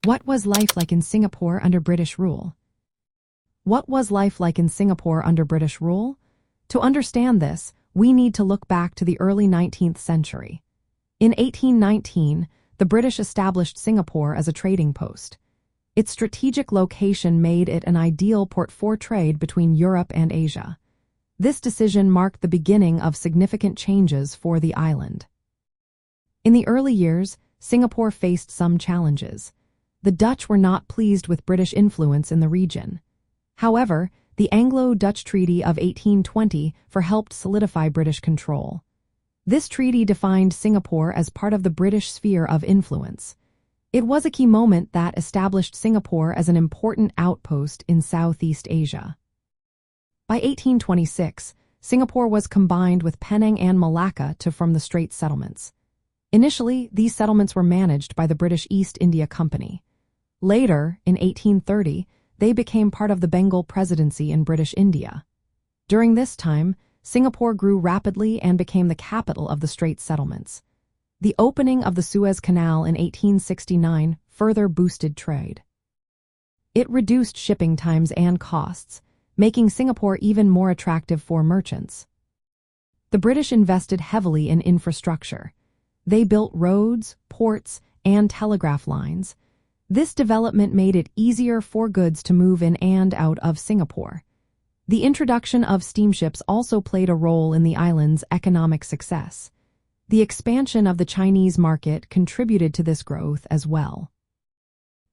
What was life like in Singapore under British rule? What was life like in Singapore under British rule? To understand this, we need to look back to the early 19th century. In 1819, the British established Singapore as a trading post. Its strategic location made it an ideal port for trade between Europe and Asia. This decision marked the beginning of significant changes for the island. In the early years, Singapore faced some challenges. The Dutch were not pleased with British influence in the region. However, the Anglo-Dutch Treaty of 1820 helped solidify British control. This treaty defined Singapore as part of the British sphere of influence. It was a key moment that established Singapore as an important outpost in Southeast Asia. By 1826, Singapore was combined with Penang and Malacca to form the Straits Settlements. Initially, these settlements were managed by the British East India Company. Later, in 1830, they became part of the Bengal Presidency in British India. During this time, Singapore grew rapidly and became the capital of the Straits Settlements. The opening of the Suez Canal in 1869 further boosted trade. It reduced shipping times and costs, making Singapore even more attractive for merchants. The British invested heavily in infrastructure. They built roads, ports, and telegraph lines. This development made it easier for goods to move in and out of Singapore. The introduction of steamships also played a role in the island's economic success. The expansion of the Chinese market contributed to this growth as well.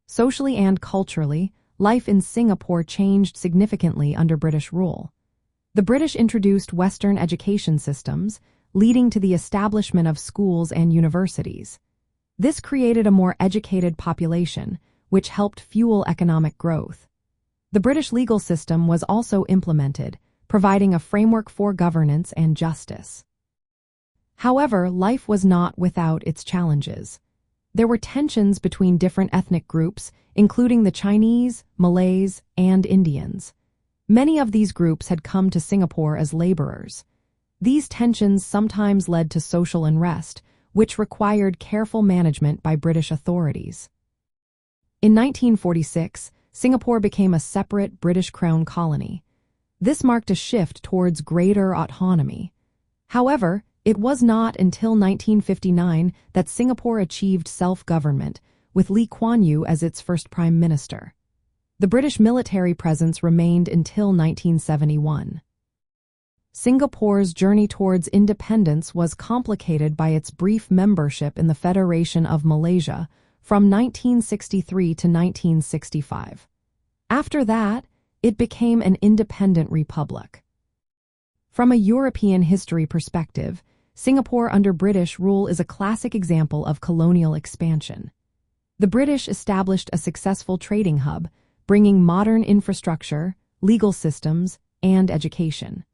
Socially and culturally, life in Singapore changed significantly under British rule. The British introduced Western education systems, leading to the establishment of schools and universities. This created a more educated population, which helped fuel economic growth. The British legal system was also implemented, providing a framework for governance and justice. However, life was not without its challenges. There were tensions between different ethnic groups, including the Chinese, Malays, and Indians. Many of these groups had come to Singapore as laborers. These tensions sometimes led to social unrest, which required careful management by British authorities. In 1946, Singapore became a separate British Crown colony. This marked a shift towards greater autonomy. However, it was not until 1959 that Singapore achieved self-government, with Lee Kuan Yew as its first prime minister. The British military presence remained until 1971. Singapore's journey towards independence was complicated by its brief membership in the Federation of Malaysia from 1963 to 1965. After that, it became an independent republic. From a European history perspective, Singapore under British rule is a classic example of colonial expansion. The British established a successful trading hub, bringing modern infrastructure, legal systems, and education.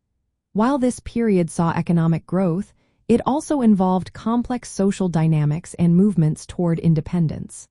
While this period saw economic growth, it also involved complex social dynamics and movements toward independence.